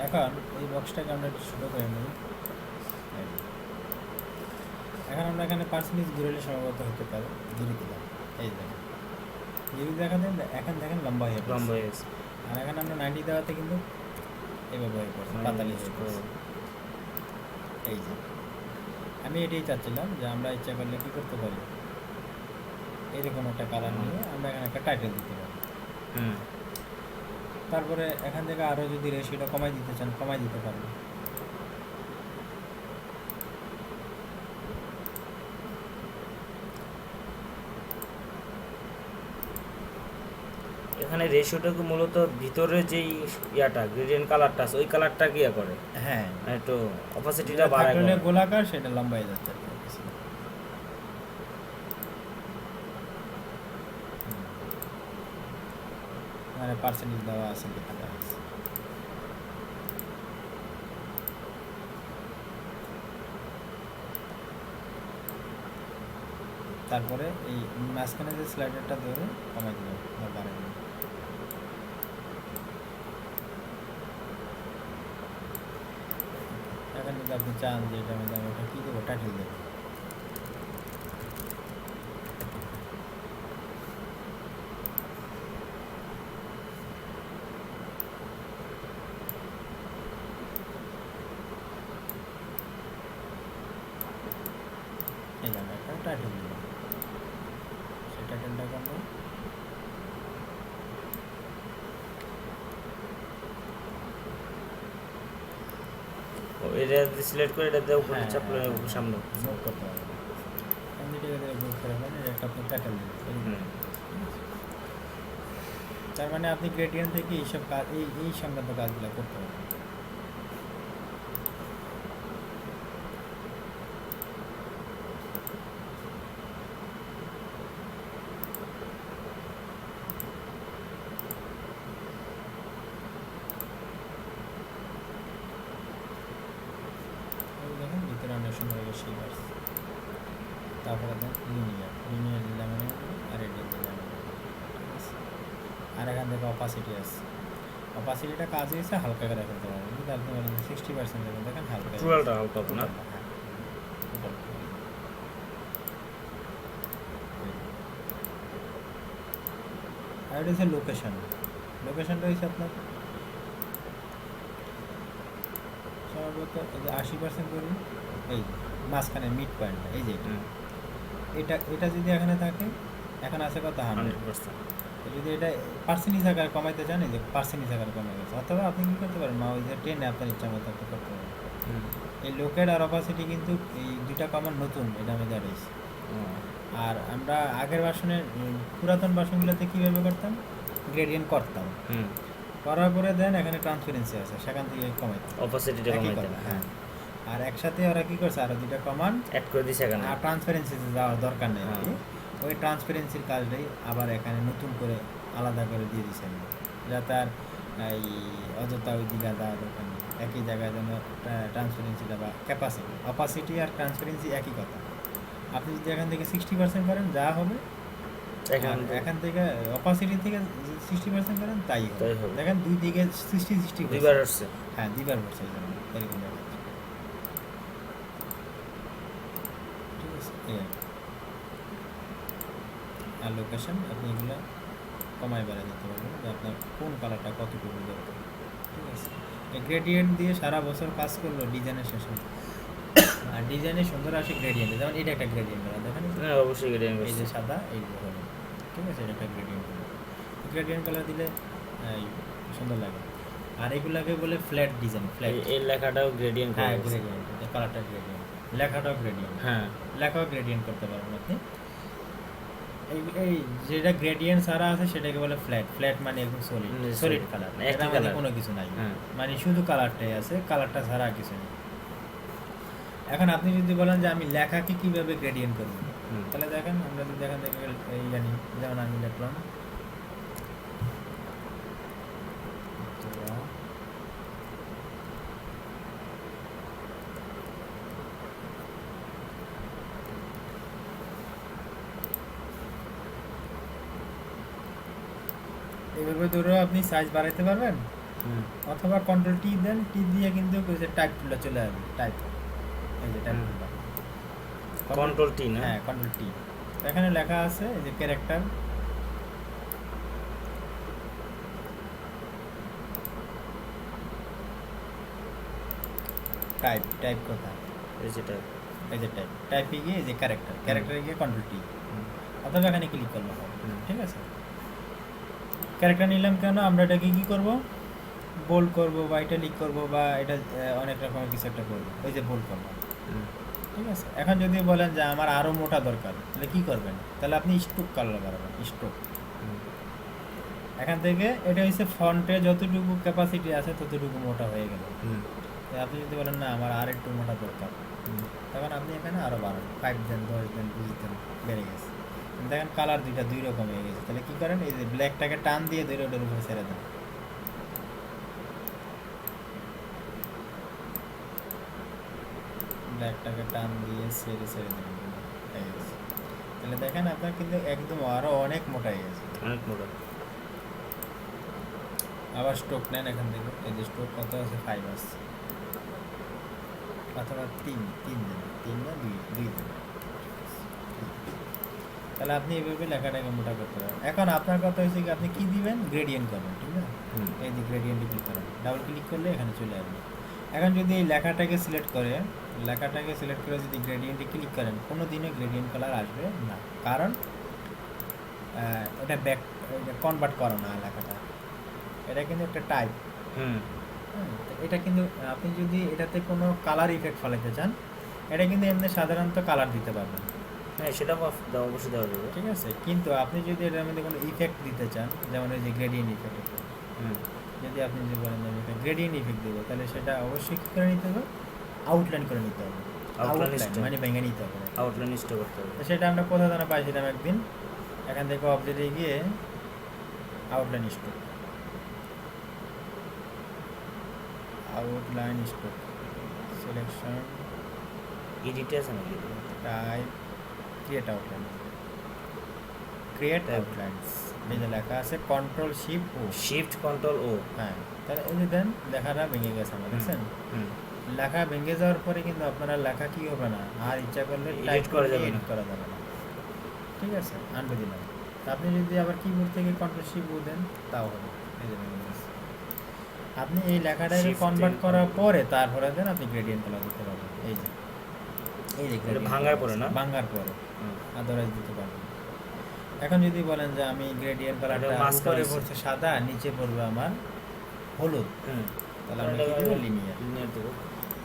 এখন এই বক্সটাকে আমরা একটু ছোটো করে নিই। এখন আমরা এখানে পার্সেন্টেজ ঘুরেলে সম্ভবত হতে পারে, ঘুরে দিলাম। এই দেখেন যদি দেখা দেন, এখন দেখেন লম্বা হয়ে গেছে। আর এখন আমরা 90 দেওয়াতে কিন্তু এইভাবে হয়ে পড়ছে, পাতালি হয়ে পড়ছে। এই যে আমি এটাই চাচ্ছিলাম যে আমরা ইচ্ছা করলে কী করতে পারি, এরকম একটা কালার নিয়ে আমরা এখানে একটা টাইটেল দিতে পারি। তারপরে এখান থেকে আরও যদি রেশিওটা কমাই দিতে চান কমাই দিতে পারবেন। এখানে রেশিওটাকে মূলত ভিতরে যেই ইয়াটা গ্রেডিয়েন্ট কালারটা আছে ওই কালারটা কি করে, হ্যাঁ একটু অপাসিটিটা বাড়ায় থাকলে গোলাকার সেটা লম্বা হয়ে যাচ্ছে আর কি। মানে পার্সেন্টেজ দেওয়া আছে, লেখা দেওয়া আছে। তারপরে এই মাঝখানে যে স্লাইডারটা ধরে কমাই দিলাম বা বাড়াই দিলাম। এখন যদি আপনি চান যে এটা মধ্যে আমি ওটা কী দেবো, টাইটেল দেবো। এই যে আমরা একটা টাইটেল দিলাম, সেই টাইটেলটা করবো এটা সিলেক্ট করে এটা দিয়ে উপরে চাপলে সামনে মুভ করতে হবে। আমি এটা মুভ করে মানে একটা আপনি টাইটেল দিবেন। তার মানে আপনি গ্রেডিয়েন্ট থেকে এইসব কাজ এই সংক্রান্ত কাজগুলো করতে পারবেন। দেখেন ভিতরে অনেক সুন্দর শেপ আসছে। তারপরে দেন লিনিয়ার দিলাম আর রেডিয়াল দিলাম। আর এখান থেকে অপাসিটি আসছে, অপাসিটিটা কাজ হয়েছে হালকা করে ফেলতে পারবেন। যদি আপনি বলেন 60% দেবেন, দেখেন হালকা, টোটালটা হালকা হবে না। আর এটা হচ্ছে লোকেশন। লোকেশনটা হচ্ছে আপনার সম্ভবত 80% করুন। এই মাঝখানে মিড পয়েন্টটা, এই যে এটা যদি এখানে থাকে, এখন আছে কত 100%। যদি এটা পার্সেন্টেজ আকার কমাইতে চান, এই যে পার্সেন্টেজ আকার কমে গেছে। অথবা আপনি কী করতে পারেন, ওই যে টেনে আপনার ইচ্ছা মতো আপনি করতে পারেন। এই লোকেট আর অপাসিটি কিন্তু এই দুইটা কমন নতুন, এটা আমি দাঁড়িয়েছি। আর আমরা আগের ভার্সনের পুরাতন ভার্সনগুলোতে কীভাবে করতাম, গ্রেডিয়েন্ট করতাম, করার পরে দেন এখানে ট্রান্সপারেন্সি আছে, সেখান থেকে কমাইতাম, অপাসিটিটা কমাইতাম। হ্যাঁ। আর একসাথে ওরা কী করছে, আরও দুইটা কমান্ড অ্যাড করে দিছে এখানে, আর ট্রান্সপারেন্সিতে যাওয়ার দরকার নেই। ওই ট্রান্সপারেন্সির কাজটাই আবার এখানে নতুন করে আলাদা করে দিয়ে দিচ্ছেন, যাতে আর এই অযথা ওই দিকে যাওয়ার দরকার নেই। একই জায়গায় যেন ট্রান্সপারেন্সিটা বা ক্যাপাসিটি, অপাসিটি আর ট্রান্সপারেন্সি একই কথা। আপনি যদি এখান থেকে 60% করেন যা হবে, এখান থেকে অপাসিটি থেকে 60% করেন তাই হবে। দেখেন দুই দিকে 60 দুইবার আসছে। হ্যাঁ, দুইবার হচ্ছে এরকম দেখা যাচ্ছে। ঠিক আছে। আর লোকেশন আপনি এগুলো কমাই বাড়াই দিতে পারবেন, যে আপনার কোন কালারটা কতটুকু দরকার। ঠিক আছে। এই গ্রেডিয়েন্ট দিয়ে সারা বছর কাজ করলো ডিজাইনের শেষে, আর ডিজাইনে সুন্দর আসে গ্রেডিয়েন্ট। যেমন এটা একটা গ্রেডিয়েন্ট করা, দেখেন অবশ্যই গ্রেডিয়েন্ট, এই যে সাদা, এই যে হলুদ। ঠিক আছে, এটা একটা গ্রেডিয়েন্ট কালার দিলে সুন্দর লাগে। আর এগুলাকে বলে ফ্ল্যাট ডিজাইন। ফ্ল্যাট, এই লেখাটাও গ্রেডিয়েন্ট, হ্যাঁ গ্রেডিয়েন্ট, এই কালারটা গ্রেডিয়েন্ট, লেখাটাও গ্রেডিয়েন্ট। হ্যাঁ, লেখাও গ্রেডিয়েন্ট করতে পারেন আপনি। এই যেটা গ্রেডিয়েন্ট ছাড়া আছে সেটাকে বলে ফ্ল্যাট। ফ্ল্যাট মানে একদম সলিড কালার, এটা মানে কোনো কিছু নাই, মানে শুধু কালারটাই আছে, কালারটা ছাড়া কিছু নেই। এখন আপনি যদি বলেন যে আমি লেখাকে কীভাবে গ্রেডিয়েন্ট করবো, তাহলে দেখেন আমরা যদি এখান থেকে এই জানি, যেমন আমি লিখলাম এইভাবে ধরেও আপনি সাইজ বাড়াইতে পারবেন, অথবা কন্ট্রোল টি দেন, টি দিয়ে কিন্তু ওই যে টাইপ টুলটা চলে আসবে, টাইপ, এই যে টাইপ টুলটা, কন্ট্রোল টি না? হ্যাঁ কন্ট্রোল টি। এখানে লেখা আছে এই যে ক্যারেক্টার, টাইপ, টাইপ কোথায়, এই যে টাইপ, এই যে টাইপ, টাইপে গিয়ে এই যে ক্যারেক্টার, ক্যারেক্টারে গিয়ে কন্ট্রোল টি, অথবা এখানে ক্লিক করলে হবে, ঠিক আছে। ক্যারেক্টার নিলাম কেন, আমরা এটাকে কী করবো, বোল্ড করবো বা ইটালিক করবো বা এটা অনেক রকমের কিছু একটা করবো, ওই যে বোল্ড করবো, ঠিক আছে। এখন যদি বলেন যে আমার আরও মোটা দরকার, তাহলে কী করবেন, তাহলে আপনি স্ট্রোক কালার বাড়াবেন, স্ট্রোক। এখান থেকে এটা হচ্ছে ফন্টে যতটুকু ক্যাপাসিটি আছে ততটুকু মোটা হয়ে গেল। আপনি যদি বলেন না আমার আর একটু মোটা দরকার, তখন আপনি এখানে আরও বাড়ান, 5 দেন, 10 দেন, 20 দেন, বেড়ে গেছে। দেখেন কালার দুইটা দুই রকম হয়ে গেছে। তাহলে কী করেন, এই যে ব্ল্যাকটাকে টান দিয়ে ধরে ওটার উপরে ছেড়ে দেন, ব্ল্যাকটাকে টান দিয়ে ছেড়ে ছেড়ে দেন, হয়ে গেছে। তাহলে দেখেন আপনার কিন্তু একদম আরও অনেক মোটা হয়ে গেছে, অনেক মোটা। আবার স্ট্রোক নেন এখান থেকে, এই যে স্ট্রোক কত আছে, 5 আছে, অথবা 3 দেন, 3 না 2 দেন। তাহলে আপনি এইভাবে লেখাটাকে মোটা করতে পারেন। এখন আপনার কথা হচ্ছে কি আপনি কী দিবেন, গ্রেডিয়েন্ট করবেন, ঠিক না, এই যে গ্রেডিয়েন্টে ক্লিক করেন, ডাবল ক্লিক করলে এখানে চলে আসবে। এখন যদি এই লেখাটাকে সিলেক্ট করে, লেখাটাকে সিলেক্ট করে যদি গ্রেডিয়েন্টে ক্লিক করেন, কোনো দিনে গ্রেডিয়েন্ট কালার আসবে না, কারণ এটা ব্যাক কনভার্ট করা না লেখাটা, এটা কিন্তু একটা টাইপ। এটা কিন্তু আপনি যদি এটাতে কোনো কালার ইফেক্ট ফলাতে চান, এটা কিন্তু এমনি সাধারণত কালার দিতে পারবেন, হ্যাঁ সেটা অবশ্যই দেওয়া যাবে, ঠিক আছে। কিন্তু আপনি যদি এটার মধ্যে কোনো ইফেক্ট দিতে চান, যেমন এই যে গ্রেডিয়েন্ট ইফেক্ট, যদি আপনি যদি বলেন যে আমি একটা গ্রেডিয়েন্ট ইফেক্ট দেবো, তাহলে সেটা অবশ্যই কী করে নিতে হবে, আউটলাইন করে নিতে হবে, আউটলাইন মানে ভেঙে নিতে হবে, আউটলাইন স্টোর করতে হবে। তো সেটা আমরা কোথাও যেন পাইছিলাম একদিন, এখান থেকে অবজেক্টে গিয়ে outline stroke, outline stroke, selection, এডিটে আছে নাকি? Type, create outline, create outlines, এই যে লেখা আছে control shift O, shift control O, হ্যাঁ। তাহলে এই যে দেন লেখাটা ভেঙে গেছে আমার, দেখছেন, লেখা ভেঙে যাওয়ার পরে কিন্তু আপনারা লেখা কি হবে না, আর ইচ্ছা করলে টাইপ করা যাবে না, করা যাবে না, ঠিক আছে, আনবে দিলাম। আপনি যদি আবার কিবোর্ড থেকে কন্ট্রোল শিফট ও দেন তাও হবে, এই যে ভেঙে গেছে। আপনি এই লেখাটাকে কনভার্ট করার পরে তারপরে দেন আপনি গ্রেডিয়েন্ট কালার দিতে পারবেন, এই যে ভাঙার পরে না, ভাঙার পরে আদারওয়াইজ দিতে পারবেন। এখন যদি বলেন যে আমি গ্রেডিয়েন্ট কালারটা উপরে পড়ছে সাদা, নিচে পড়বে আমার হলুদ, তাহলে আমরা কি দেব, লিনিয়ার,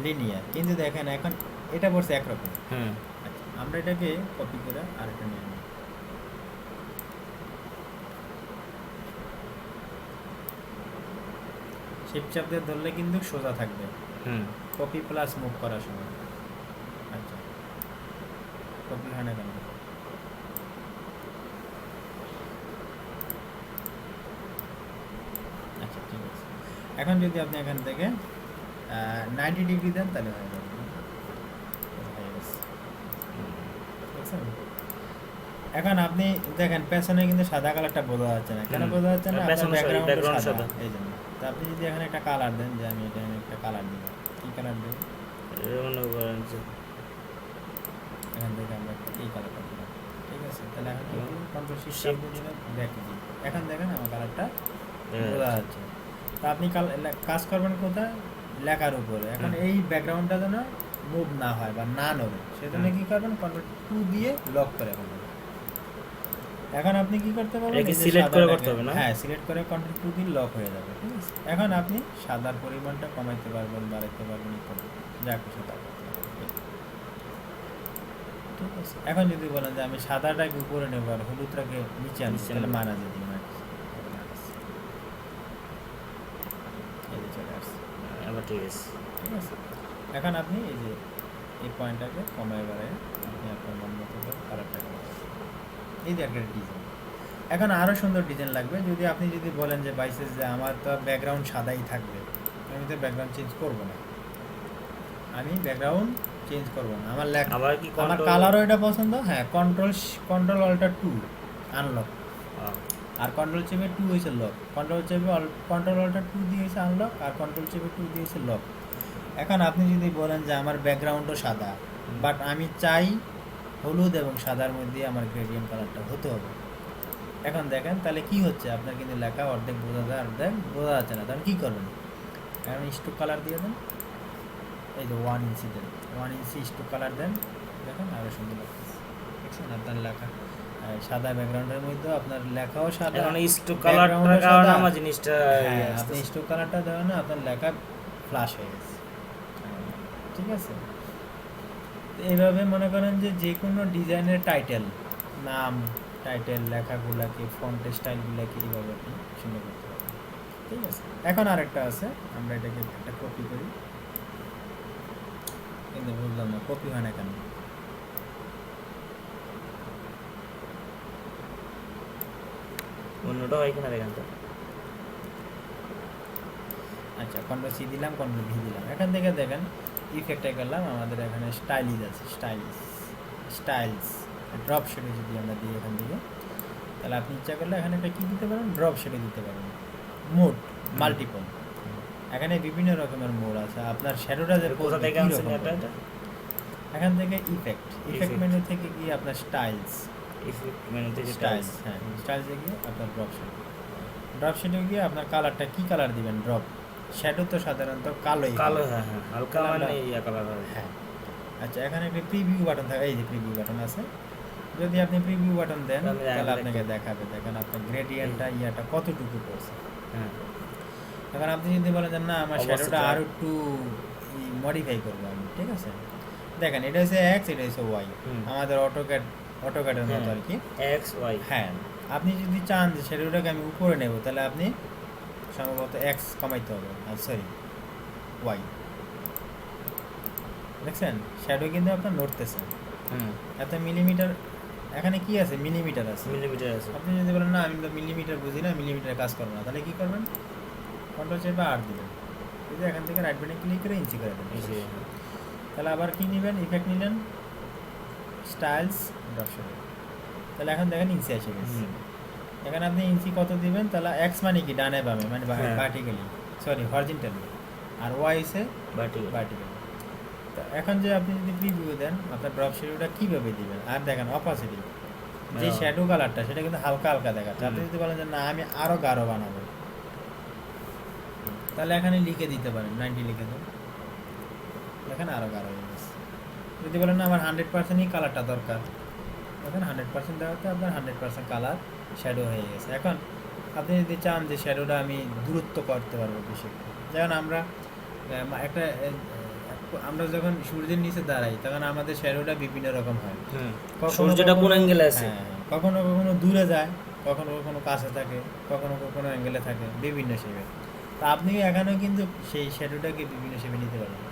লিনিয়ার। কিন্তু দেখেন এখন এটা পড়ছে একরকম, আচ্ছা আমরা এটাকে কপি করে আরেকটা নিয়ে নিই, শিফট চাপ দিয়ে ধরলে কিন্তু সোজা থাকবে, কপি প্লাস মুভ করার সময়। আচ্ছা কপি হয় না কেন, আচ্ছা ঠিক আছে। এখন যদি আপনি এখান থেকে 90 ডিগ্রি দেন তাহলে হয়ে যাবে, বুঝছেন? এখন আপনি দেখেন পেছনে কিন্তু সাদা কালারটা বোঝা যাচ্ছে না, কেন বোঝা যাচ্ছে না, ব্যাকগ্রাউন্ড সাদা, এই জন্য। তো আপনি যদি এখানে একটা কালার দেন, যে আমি এটা একটা কালার দিব, কি কালার দেব, এখান থেকে আমরা এই কালারটা দিলাম, ঠিক আছে। তাহলে এখন কন্ট্রোল শিফট দিলে ব্যাক দিই, এখন দেখেন আমার কালারটা বোঝা যাচ্ছে। তো আপনি কাজ করবেন কোথায়, লেখার উপরে। এখন এই ব্যাকগ্রাউন্ডটা যেন মুভ না হয় বা না নড়ে, সেজন্য কি করবেন, কন্ট্রোল 2 দিয়ে লক করে ফেলবেন। এখন আপনি কি করতে পারবেন, সিলেক্ট করে করতে হবে না, হ্যাঁ সিলেক্ট করে কন্ট্রোল 2 দিয়ে লক হয়ে যাবে, ঠিক আছে। এখন আপনি সাদার পরিমাণটা কমাইতে পারবেন, বাড়াইতে পারবেন, যা কিছু তা করতে পারবেন, ঠিক আছে। এখন যদি বলেন যে আমি সাদাটাকে উপরে নেব আর হলুদটাকে নিচে আনছি, তাহলে মানা যেতে পারে, চলে আসছে, ঠিক আছে, ঠিক আছে। এখন আপনি এই যে এই পয়েন্টটাকে কমায় বাড়ায় আপনি আপনার মন মতো কালারটা কমাবেন, এই যে একটা ডিজাইন। এখন আরও সুন্দর ডিজাইন লাগবে, যদি আপনি যদি বলেন যে বাইসেস যে আমার তো ব্যাকগ্রাউন্ড সাদাই থাকবে, আমি তো ব্যাকগ্রাউন্ড চেঞ্জ করবো না, আমি ব্যাকগ্রাউন্ড চেঞ্জ করবো না, আমার আমার কালারও এটা পছন্দ, হ্যাঁ কন্ট্রোল অল্টার 2 আনলক, আর কন্ট্রোল চেপে 2 হয়েছে লক, কন্ট্রোল চেপে কন্ট্রোল অল্টার 2 দিয়েছে আনলক, আর কন্ট্রোল চেপে 2 দিয়েছে লক। এখন আপনি যদি বলেন যে আমার ব্যাকগ্রাউন্ডও সাদা, বাট আমি চাই হলুদ এবং সাদার মধ্যে আমার গ্রেডিয়েন্ট কালারটা হতে হবে, এখন দেখেন তাহলে কি হচ্ছে, আপনার কিন্তু লেখা অর্ধেক বোঝা যায়, অর্ধেক বোঝা যাচ্ছে না। তাহলে কী করবেন, এখন স্টোক কালার দিয়ে দেন, এই যে 1 ইঞ্চি দেন, 1 ইঞ্চি স্টোক কালার দেন, দেখেন আরও সুন্দর লাগতেছে, দেখছেন আপনার লেখা সাদা ব্যাকগ্রাউন্ডের মধ্যে আপনার লেখাও সাদা, এখন স্টোক কালারটার কারণে আমার জিনিসটা আপনি স্টোক কালারটা দেওয়া না আপনার লেখা ফ্ল্যাশ হয়ে গেছে, ঠিক আছে। তো এইভাবে মনে করেন যে যে কোনো ডিজাইনের টাইটেল, নাম, টাইটেল লেখাগুলাকে, ফন্টের স্টাইলগুলাকে এইভাবে আপনি সুন্দর করতে পারবেন, ঠিক আছে। এখন আরেকটা আছে, আমরা এটাকে একটা কপি করি, কিন্তু বুঝলাম না কপি হয় না কেন। অন্যটা হয় কিনা দেখেন তো। আচ্ছা, কন্ট্রোল সি দিলাম, কন্ট্রোল ভি দিলাম, এখান থেকে দেখেন ইফেক্টে গেলাম, আমাদের এখানে স্টাইলিশ আছে, স্টাইলস ড্রপ শেডে যদি আমরা দিই এখান থেকে, তাহলে আপনি ইচ্ছা করলে এখানে একটা কী দিতে পারেন, ড্রপ শেডে দিতে পারেন, মোড মাল্টিপল, এখানে বিভিন্ন রকমের মোড আছে, আপনার শ্যাডোটা যে কোথা থেকে আনছেন এটা? এখান থেকে ইফেক্ট মেনু থেকে গিয়ে আপনার স্টাইলস, ইফেক্ট মেনু থেকে স্টাইলস, হ্যাঁ স্টাইলসে গিয়ে আপনার ড্রপ শেডে গিয়ে আপনার কালারটা কী কালার দিবেন, ড্রপ শ্যাডো তো সাধারণত কালোই, কালো, হ্যাঁ হ্যাঁ, হালকা মানে ইয়া কালার হয়, হ্যাঁ। আচ্ছা, এখানে একটা প্রিভিউ বাটন থাকে, এই যে প্রিভিউ বাটন আছে, যদি আপনি প্রিভিউ বাটন দেন তাহলে আপনাকে দেখাবে, দেখেন আপনার গ্রেডিয়েন্টটা ইয়াটা কতটুকু করছে, হ্যাঁ। এখন আপনি যদি বলেন যে না আমার শ্যাডোটা আরও একটু মডিফাই করবো আমি, ঠিক আছে, দেখেন এটা হচ্ছে এক্স, এটা হচ্ছে ওয়াই, আমাদের অটোক্যাডের মতো আর কি, এক্স ওয়াই, হ্যাঁ। আপনি যদি চান যে শ্যাডোটাকে আমি উপরে নেব, তাহলে আপনি সম্ভবত এক্স কমাইতে হবে, আর সরি ওয়াই, দেখছেন শ্যাডো কিন্তু আপনার নড়তেছে, এত মিলিমিটার, এখানে কি আছে, মিলিমিটার আছে, মিলিমিটার আছে। আপনি যদি বলেন না আমি তো মিলিমিটার বুঝি না, মিলিমিটার কাজ করবো না, তাহলে কী করবেন, কন্ট্রোল চেপে 8 দিবেন, যদি এখান থেকে রাইট বাটনে ক্লিক করে ইঞ্চি করে দেবেন, তাহলে আবার কি নেবেন, ইফেক্ট নিলেন, স্টাইলস ড্রপ শেডো, তাহলে এখন দেখেন ইঞ্চি এসে গেছে, এখানে আপনি ইঞ্চি কত দিবেন, তাহলে এক্স মানে কি ডানে বামে, মানে ভার্টিক্যালি, সরি হরিজন্টালি, আর ওয়াই হচ্ছে ভার্টিক্যালি। তো এখন যে আপনি যদি প্রিভিউ দেন, আপনার ড্রপ শেডোটা কীভাবে দিবেন, আর দেখেন অপাসিটি, যে শ্যাডো কালারটা সেটা কিন্তু হালকা হালকা দেখাচ্ছে, আপনি যদি বলেন যে না আমি আরও গাঢ় বানাবো, তাহলে এখানে লিখে দিতে পারেন 90 লিখে দেন, দেখেন আরও গাঢ় হয়ে গেছে। যদি বলেন না আমার 100%ই কালারটা দরকার, দেখেন 100% দেওয়াতে আপনার 100% কালার শ্যাডো হয়ে গেছে। এখন আপনি যদি চান যে শ্যাডোটা আমি দূরত্ব করতে পারবো বেশি, যেমন আমরা যখন সূর্যের নিচে দাঁড়াই তখন আমাদের শ্যাডোটা বিভিন্ন রকম হয়, সূর্যটা কোন অ্যাঙ্গেলে আছে, কখনো কখনো দূরে যায়, কখনো কখনো কাছে থাকে, কখনো কখনো অ্যাঙ্গেলে থাকে, বিভিন্ন শেপে। তা আপনি এখানেও কিন্তু সেই শ্যাডোটাকে বিভিন্ন শেপে নিতে পারবেন,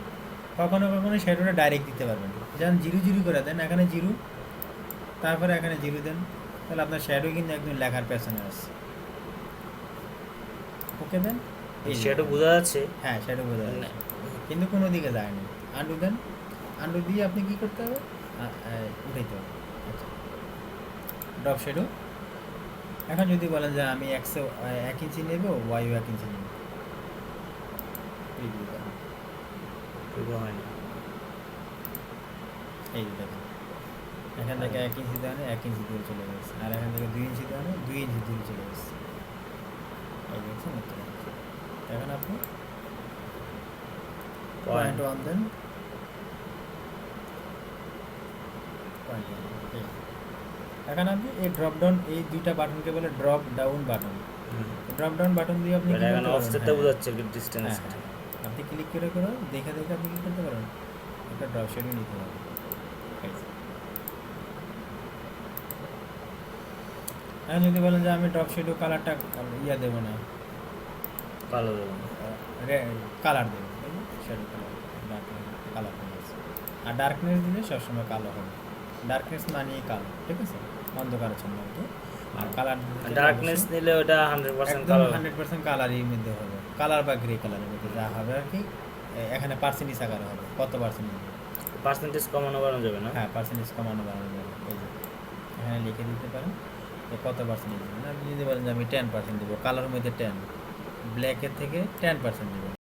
কখনো কখনো শ্যাডোটা ডাইরেক্ট দিতে পারবেন, যেমন 0 করে দেন, এখানে 0, তারপরে এখানে 0 দেন, তাহলে আপনার শ্যাডো কিন্তু একদম লেখার পেছনে আসছে, ওকে দেন, এই শ্যাডো বোঝা যাচ্ছে, হ্যাঁ শ্যাডো বোঝা যাচ্ছে, কিন্তু কোনো দিকে যায়নি, আন্ডু দেন, আন্ডু দিয়ে আপনি কী করতে হবে, উঠাইতে হবে, আচ্ছা ড্রপ শেডো। এখন যদি বলেন যে আমি 1 ইঞ্চি নেব, ওয়াইও 1 ইঞ্চি নেব, প্রিভিউ করেন, হয় না, এই যে দেখেন এখান থেকে 1 ইঞ্চি দেওয়ানে 1 ইঞ্চি দূরে চলে গেছে, আর এখান থেকে 2 ইঞ্চি দেওয়ানে 2 ইঞ্চি দূরে চলে গেছে, এই দেখছেন। এখন আপনি পয়েন্ট 1 দেন, এখন আপনি এই ড্রপ ডাউন, এই দুইটা বাটনকে বলে drop down button, drop down button দিয়ে আপনি অফসেটটা বোঝাচ্ছে ডিসটেন্স, আপনি ক্লিক করে করে দেখে দেখে আপনি কী করতে পারেন, একটা ড্রপ শেডও নিতে পারেন। এখন যদি বলেন যে আমি ড্রপ শেডো কালারটা ইয়া দেবো না, কালো দেবো, কালার দেবো, শ্যাডো কালার আছে, আর ডার্কনেস দিলে সবসময় কালো হবে, ডার্কনেস মানেই কালো, ঠিক আছে, অন্ধকারাচ্ছন্ন আর কি, আর কালার ডার্কনেস নিলে ওটা 100% কালো, 100% কালারের মধ্যে হবে, কালার বা গ্রে কালারের মধ্যে যা হবে আর কি, এখানে পার্সেন্টেজ আকারে হবে, কত পার্সেন্টেজ কমানো বাড়ানো যাবে না, হ্যাঁ পার্সেন্টেজ কমানো বাড়ানো যাবে, এই যে এখানে লিখে দিতে পারেন যে কত পার্সেন্টেজ দেবেন। আপনি যদি বলেন যে আমি 10% দেবো, কালারের মধ্যে 10, ব্ল্যাকের থেকে 10% দেবেন,